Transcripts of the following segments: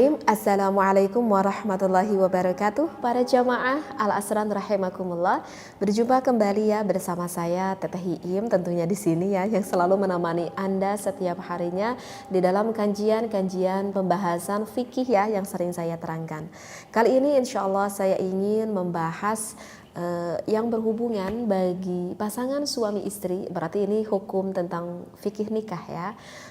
Assalamualaikum warahmatullahi wabarakatuh. Para jamaah Al-Asran rahimakumullah. Berjumpa kembali ya bersama saya Teteh Iim tentunya di sini ya, yang selalu menemani Anda setiap harinya di dalam kajian pembahasan fikih ya yang sering saya terangkan. Kali ini insya Allah saya ingin membahas yang berhubungan bagi pasangan suami istri, berarti ini hukum tentang fikih nikah ya.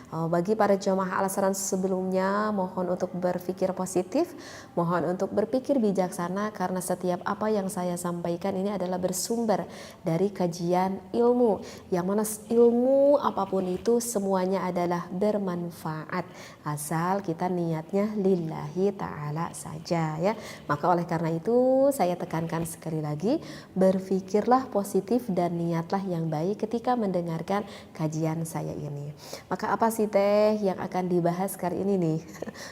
Bagi para jamaah Al-Asran sebelumnya, mohon untuk berpikir positif, mohon untuk berpikir bijaksana, karena setiap apa yang saya sampaikan ini adalah bersumber dari kajian ilmu, yang mana ilmu apapun itu semuanya adalah bermanfaat asal kita niatnya lillahi ta'ala saja ya. Maka oleh karena itu saya tekankan sekali lagi, berpikirlah positif dan niatlah yang baik ketika mendengarkan kajian saya ini. Maka apa sih teh yang akan dibahas kali ini nih?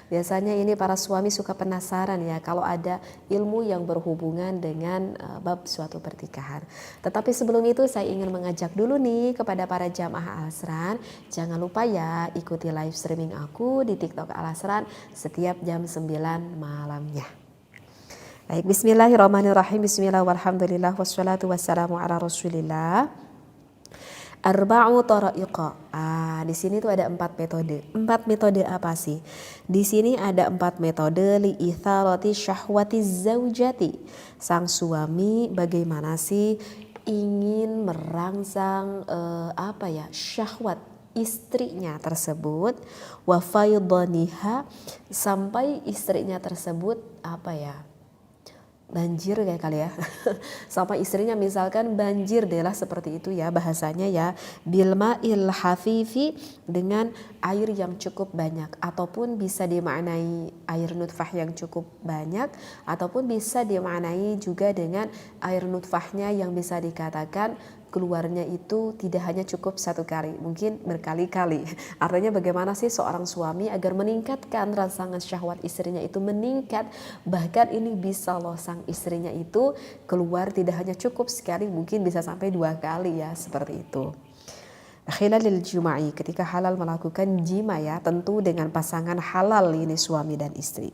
Biasanya ini para suami suka penasaran ya kalau ada ilmu yang berhubungan dengan bab suatu pertikahan. Tetapi sebelum itu saya ingin mengajak dulu nih kepada para jamaah Al-Asran, jangan lupa ya ikuti live streaming aku di TikTok Al-Asran setiap jam 9 malamnya. Baik, bismillahirrahmanirrahim. Bismillah walhamdulillah wassalatu wassalamu ala rasulillah. Arba'u tara'iqa. Di sini tuh ada 4 metode. 4 metode apa sih? Di sini ada 4 metode li itharati syahwati zaujati. Sang suami bagaimana sih ingin merangsang syahwat istrinya tersebut, wa faydaniha, sampai istrinya tersebut banjir kayak kali ya sampai istrinya misalkan banjir deh lah, seperti itu ya bahasanya ya, bilma'il hafifi, dengan air yang cukup banyak, ataupun bisa dimaknai air nutfah yang cukup banyak, ataupun bisa dimaknai juga dengan air nutfahnya yang bisa dikatakan keluarnya itu tidak hanya cukup 1 kali, mungkin berkali-kali. Artinya bagaimana sih seorang suami agar meningkatkan rangsangan syahwat istrinya itu meningkat, bahkan ini bisa loh sang istrinya itu keluar tidak hanya cukup sekali, mungkin bisa sampai 2 kali ya, seperti itu. Khilalil juma'i, ketika halal melakukan jima ya, tentu dengan pasangan halal ini suami dan istri.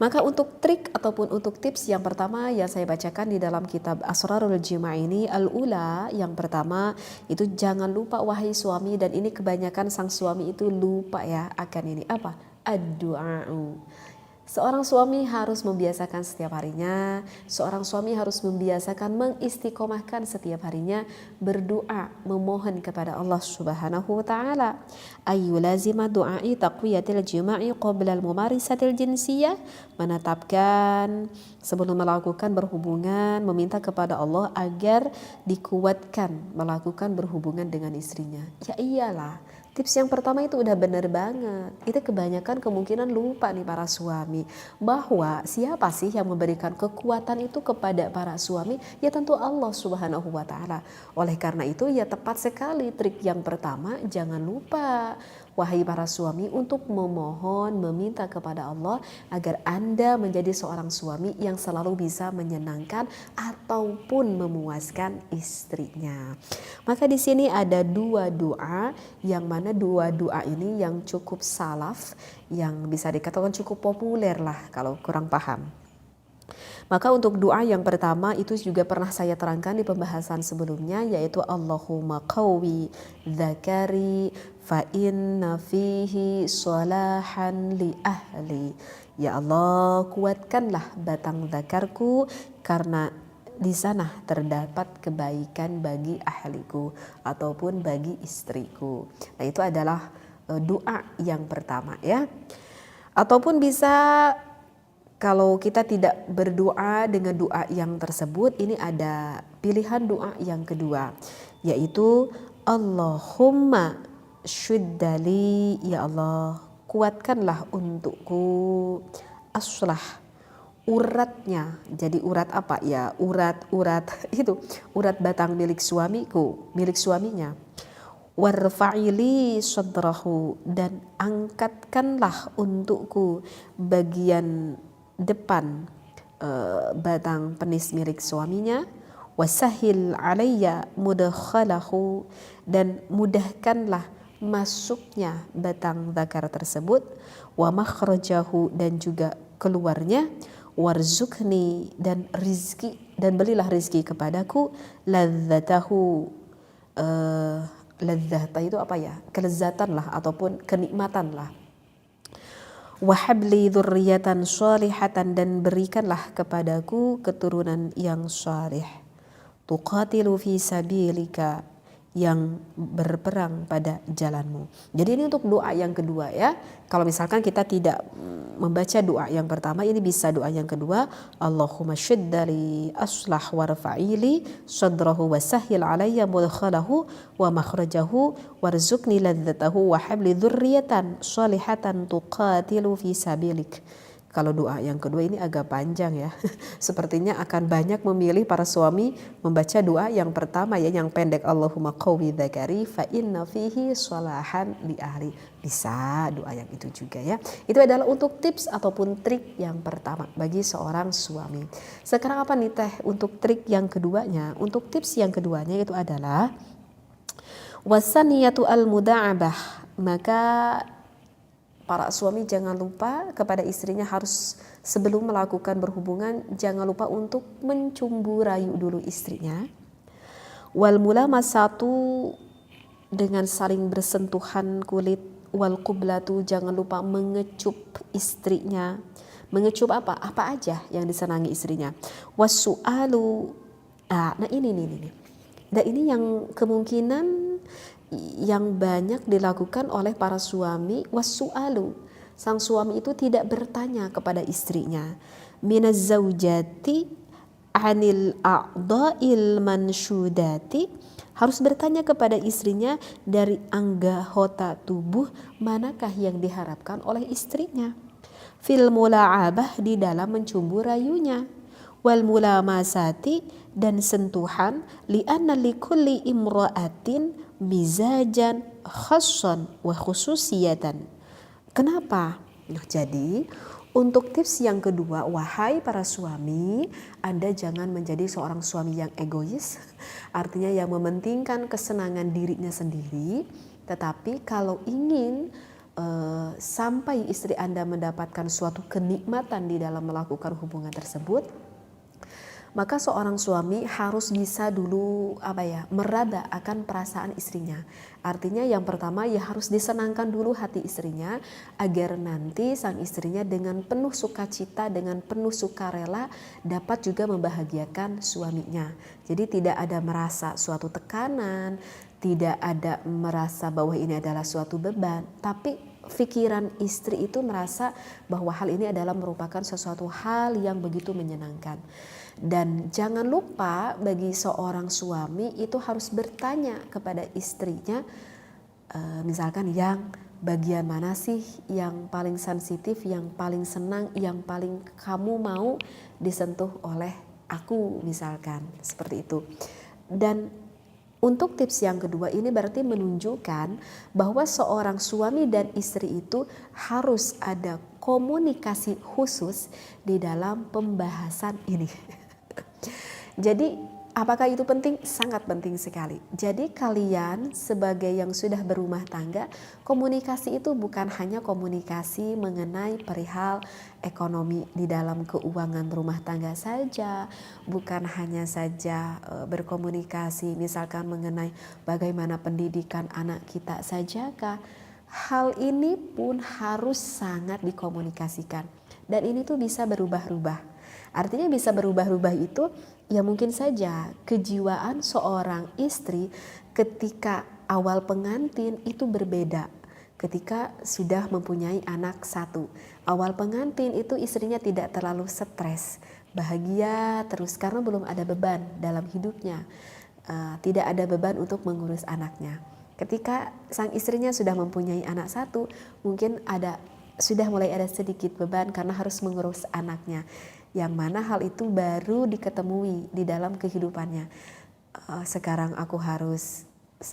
Maka untuk trik ataupun untuk tips yang pertama yang saya bacakan di dalam kitab Asrarul Jima' ini, al-ula, yang pertama itu jangan lupa wahai suami, dan ini kebanyakan sang suami itu lupa ya akan ini, apa? Ad-du'a'u. Seorang suami harus membiasakan setiap harinya, seorang suami harus membiasakan mengistiqomahkan setiap harinya berdoa, memohon kepada Allah Subhanahu wa taala. Ayu lazima du'ai taqwiyatil jima'i qabla al-mumarisatil jinsiyah, menetapkan sebelum melakukan berhubungan meminta kepada Allah agar dikuatkan melakukan berhubungan dengan istrinya. Ya iyalah, tips yang pertama itu udah bener banget. Itu kebanyakan kemungkinan lupa nih para suami, bahwa siapa sih yang memberikan kekuatan itu kepada para suami? Ya tentu Allah Subhanahu wa taala. Oleh karena itu ya tepat sekali trik yang pertama, jangan lupa wahai para suami untuk memohon, meminta kepada Allah agar Anda menjadi seorang suami yang selalu bisa menyenangkan ataupun memuaskan istrinya. Maka di sini ada 2 doa, yang mana 2 doa ini yang cukup salaf, yang bisa dikatakan cukup populer lah kalau kurang paham. Maka untuk doa yang pertama itu juga pernah saya terangkan di pembahasan sebelumnya, yaitu Allahumma qawwi dzakari fa inna fihi salahan li ahli. Ya Allah, kuatkanlah batang zakarku karena di sana terdapat kebaikan bagi ahliku ataupun bagi istriku. Nah, itu adalah doa yang pertama ya. Ataupun bisa kalau kita tidak berdoa dengan doa yang tersebut, ini ada pilihan doa yang kedua, yaitu Allahumma syuddali, ya Allah kuatkanlah untukku aslah, uratnya. Jadi urat apa ya? Urat itu urat batang milik suamiku, milik suaminya. Warfa'ili sadrahu, dan angkatkanlah untukku bagian depan batang penis milik suaminya. Wasahil alayya mudakhalahu, dan mudahkanlah masuknya batang zakar tersebut. wa makhrajahu dan juga keluarnya, warzuqni dan rizki, dan berilah rizki kepadaku, ladzatahu, ladzata itu apa ya, kelezatan lah ataupun kenikmatan lah, wahabli dzurriyyatan shalihatan dan berikanlah kepadaku keturunan yang saleh, tuqatilu fi sabilika yang berperang pada jalanmu. Jadi ini untuk doa yang kedua ya. Kalau misalkan kita tidak membaca doa yang pertama, ini bisa doa yang kedua. Allahumma syiddali aslah warfa'ili sadrahu wasahil alayya mudkhalahu wa makhrajahu warzuqni ladzatahu wa habli dzurriyyatan shalihatan tuqatilu fi sabilik. Kalau doa yang kedua ini agak panjang ya. Sepertinya akan banyak memilih para suami membaca doa yang pertama ya, yang pendek. Allahumma qawwi dzakari fa inna fihi shalahan li ahli. Bisa doa yang itu juga ya. Itu adalah untuk tips ataupun trik yang pertama bagi seorang suami. Sekarang apa nih Teh untuk trik yang keduanya? Untuk tips yang keduanya itu adalah wasaniyatu al-muda'abah. Maka para suami jangan lupa kepada istrinya harus sebelum melakukan berhubungan jangan lupa untuk mencumbu rayu dulu istrinya. Wal mulamasatu dengan saling bersentuhan kulit, wal qublatu jangan lupa mengecup istrinya. Mengecup apa? Apa aja yang disenangi istrinya. Wasu'alu. Nah ini. Dan ini yang kemungkinan yang banyak dilakukan oleh para suami, wasu'alu. Sang suami itu tidak bertanya kepada istrinya. Minaz zaujati anil a'dha'il mansyudati. Harus bertanya kepada istrinya dari anggota tubuh manakah yang diharapkan oleh istrinya. Fil mula'abah di dalam mencumbu rayunya. Wal mulamasati dan sentuhan li'anna likulli imra'atin mizajan khassan wa khususiyatan. Kenapa? Nah, jadi untuk tips yang kedua, wahai para suami, Anda jangan menjadi seorang suami yang egois, artinya yang mementingkan kesenangan dirinya sendiri, tetapi kalau ingin sampai istri Anda mendapatkan suatu kenikmatan di dalam melakukan hubungan tersebut, maka seorang suami harus bisa dulu meraba akan perasaan istrinya. Artinya yang pertama ya harus disenangkan dulu hati istrinya agar nanti sang istrinya dengan penuh sukacita, dengan penuh sukarela dapat juga membahagiakan suaminya. Jadi tidak ada merasa suatu tekanan, tidak ada merasa bahwa ini adalah suatu beban, tapi pikiran istri itu merasa bahwa hal ini adalah merupakan sesuatu hal yang begitu menyenangkan. Dan jangan lupa bagi seorang suami itu harus bertanya kepada istrinya, misalkan yang bagian mana sih yang paling sensitif, yang paling senang, yang paling kamu mau disentuh oleh aku, misalkan seperti itu. Dan untuk tips yang kedua ini berarti menunjukkan bahwa seorang suami dan istri itu harus ada komunikasi khusus di dalam pembahasan ini. Jadi apakah itu penting? Sangat penting sekali. Jadi kalian sebagai yang sudah berumah tangga, komunikasi itu bukan hanya komunikasi mengenai perihal ekonomi di dalam keuangan rumah tangga saja, bukan hanya saja berkomunikasi misalkan mengenai bagaimana pendidikan anak kita sajakah. Hal ini pun harus sangat dikomunikasikan. Dan ini tuh bisa berubah-ubah. Artinya bisa berubah-ubah itu ya mungkin saja kejiwaan seorang istri ketika awal pengantin itu berbeda ketika sudah mempunyai anak satu. Awal pengantin itu istrinya tidak terlalu stres, bahagia terus karena belum ada beban dalam hidupnya, tidak ada beban untuk mengurus anaknya. Ketika sang istrinya sudah mempunyai anak satu, mungkin sudah mulai ada sedikit beban karena harus mengurus anaknya. Yang mana hal itu baru diketemui di dalam kehidupannya. Sekarang aku harus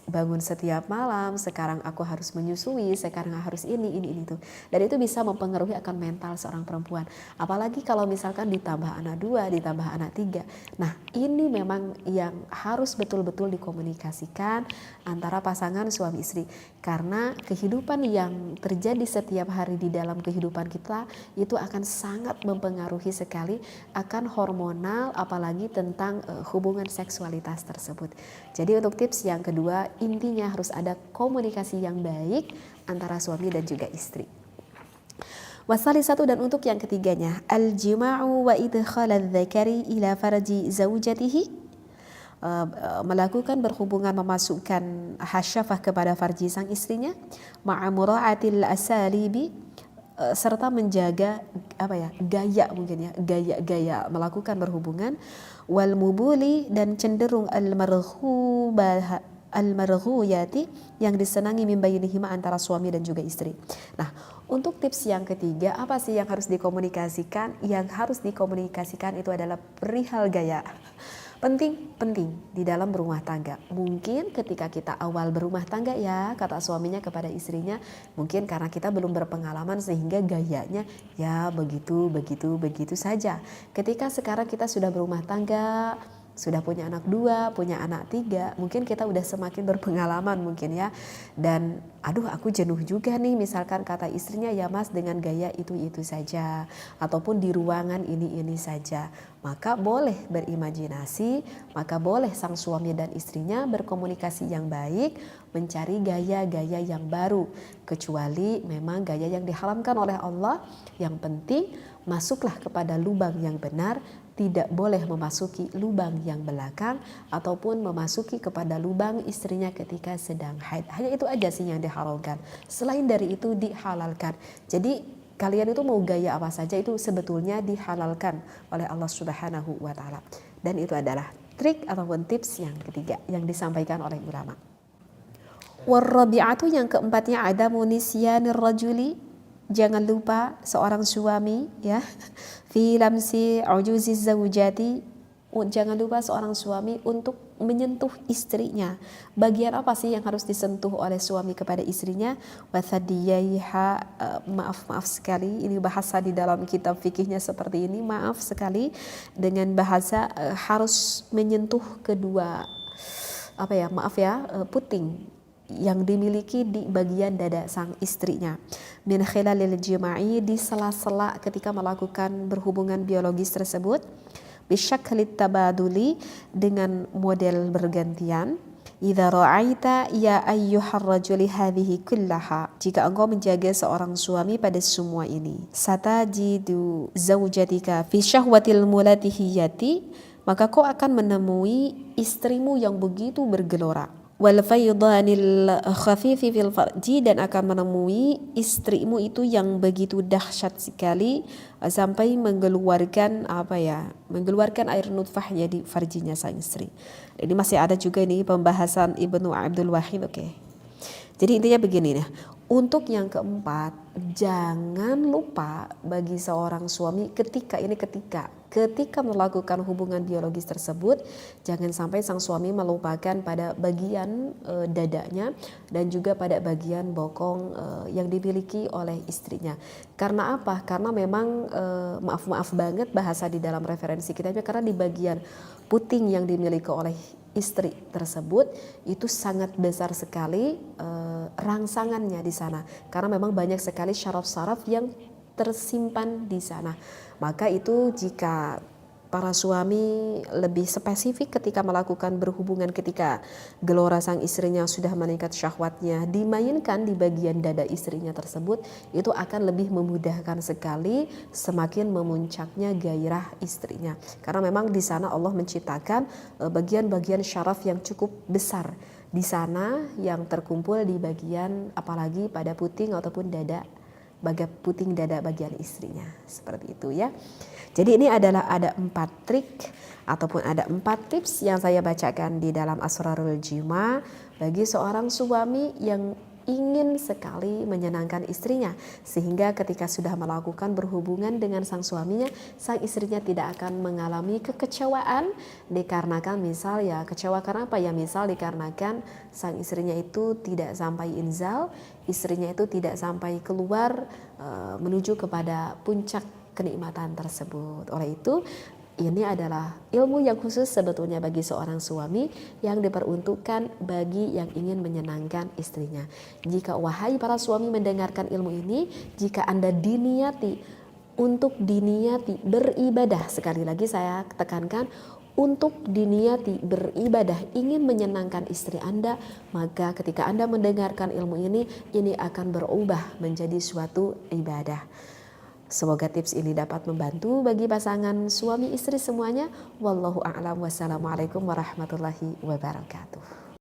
bangun setiap malam, sekarang aku harus menyusui, sekarang harus ini itu. Dan itu bisa mempengaruhi akan mental seorang perempuan. Apalagi kalau misalkan ditambah anak 2, ditambah anak 3. Nah, ini memang yang harus betul-betul dikomunikasikan antara pasangan suami istri. Karena kehidupan yang terjadi setiap hari di dalam kehidupan kita itu akan sangat mempengaruhi sekali akan hormonal, apalagi tentang hubungan seksualitas tersebut. Jadi untuk tips yang kedua, intinya harus ada komunikasi yang baik antara suami dan juga istri. Wasalisatu, dan untuk yang ketiganya, al-jima'u wa idkhal adz-dzakari ila farji zaujatihi, melakukan berhubungan, memasukkan hasyafah kepada farji sang istrinya, ma'a mura'atil asalibi, serta menjaga gaya mungkin ya, gaya melakukan berhubungan, wal mubuli, dan cenderung al-marghuyati, yang disenangi min bainihima, antara suami dan juga istri. Nah, untuk tips yang ketiga, apa sih yang harus dikomunikasikan? Yang harus dikomunikasikan itu adalah perihal gaya. Penting di dalam berumah tangga. Mungkin ketika kita awal berumah tangga ya, kata suaminya kepada istrinya, mungkin karena kita belum berpengalaman sehingga gayanya ya begitu saja. Ketika sekarang kita sudah berumah tangga, sudah punya anak 2, punya anak 3, mungkin kita udah semakin berpengalaman mungkin ya. Dan aduh, aku jenuh juga nih, misalkan kata istrinya, ya mas dengan gaya itu saja, ataupun di ruangan ini saja. Maka boleh berimajinasi, maka boleh sang suami dan istrinya berkomunikasi yang baik, mencari gaya-gaya yang baru. Kecuali memang gaya yang diharamkan oleh Allah, yang penting masuklah kepada lubang yang benar, tidak boleh memasuki lubang yang belakang ataupun memasuki kepada lubang istrinya ketika sedang haid. Hanya itu aja sih yang diharamkan. Selain dari itu dihalalkan. Jadi kalian itu mau gaya apa saja itu sebetulnya dihalalkan oleh Allah Subhanahu wa taala. Dan itu adalah trik ataupun tips yang ketiga yang disampaikan oleh ulama. Warrabi'atu, yang keempatnya, adamu nisyanir rajuli, jangan lupa seorang suami ya, fi lamsi ujuzi zaujati, jangan lupa seorang suami untuk menyentuh istrinya. Bagian apa sih yang harus disentuh oleh suami kepada istrinya? Wathadiyaiha, maaf sekali, ini bahasa di dalam kitab fikihnya seperti ini, maaf sekali dengan bahasa harus menyentuh kedua puting yang dimiliki di bagian dada sang istrinya. Min khilalil jima'i, di sela-sela ketika melakukan berhubungan biologis tersebut. Bisyaklit tabaduli, dengan model bergantian. Idza ra'aita ya ayyuhar rajuli hadhihi kullaha, jika engkau menjaga seorang suami pada semua ini. Satajidu zaujatika fi syahwatil mulatihiyati, maka kau akan menemui istrimu yang begitu bergelora. Wal faydanil khafifi fil farji, dan akan menemui istrimu itu yang begitu dahsyat sekali sampai mengeluarkan air nutfahnya di farjinya sang istri. Ini masih ada juga nih pembahasan Ibnu Abdul Wahid. Jadi intinya begini nih, untuk yang keempat, jangan lupa bagi seorang suami ketika melakukan hubungan biologis tersebut, jangan sampai sang suami melupakan pada bagian dadanya dan juga pada bagian bokong yang dimiliki oleh istrinya. Karena apa? Karena memang maaf banget bahasa di dalam referensi kita, karena di bagian puting yang dimiliki oleh istri tersebut itu sangat besar sekali rangsangannya di sana, karena memang banyak sekali syaraf-syaraf yang tersimpan di sana. Maka itu jika para suami lebih spesifik ketika melakukan berhubungan, ketika gelora sang istrinya sudah meningkat syahwatnya, dimainkan di bagian dada istrinya tersebut, itu akan lebih memudahkan sekali semakin memuncaknya gairah istrinya. Karena memang di sana Allah menciptakan bagian-bagian syaraf yang cukup besar di sana yang terkumpul di bagian, apalagi pada puting ataupun dada, puting dada bagian istrinya, seperti itu ya. Jadi ini adalah ada 4 trik ataupun ada 4 tips yang saya bacakan di dalam Asrarul Jima bagi seorang suami yang ingin sekali menyenangkan istrinya, sehingga ketika sudah melakukan berhubungan dengan sang suaminya, sang istrinya tidak akan mengalami kekecewaan dikarenakan misal ya, kecewa karena apa ya, misal dikarenakan sang istrinya itu tidak sampai inzal, istrinya itu tidak sampai keluar menuju kepada puncak kenikmatan tersebut. Oleh itu, ini adalah ilmu yang khusus sebetulnya bagi seorang suami yang diperuntukkan bagi yang ingin menyenangkan istrinya. Jika wahai para suami mendengarkan ilmu ini, jika Anda diniati untuk diniati beribadah, sekali lagi saya tekankan, untuk diniati beribadah, ingin menyenangkan istri Anda, maka ketika Anda mendengarkan ilmu ini akan berubah menjadi suatu ibadah. Semoga tips ini dapat membantu bagi pasangan suami istri semuanya. Wallahu a'lam. Wassalamualaikum warahmatullahi wabarakatuh.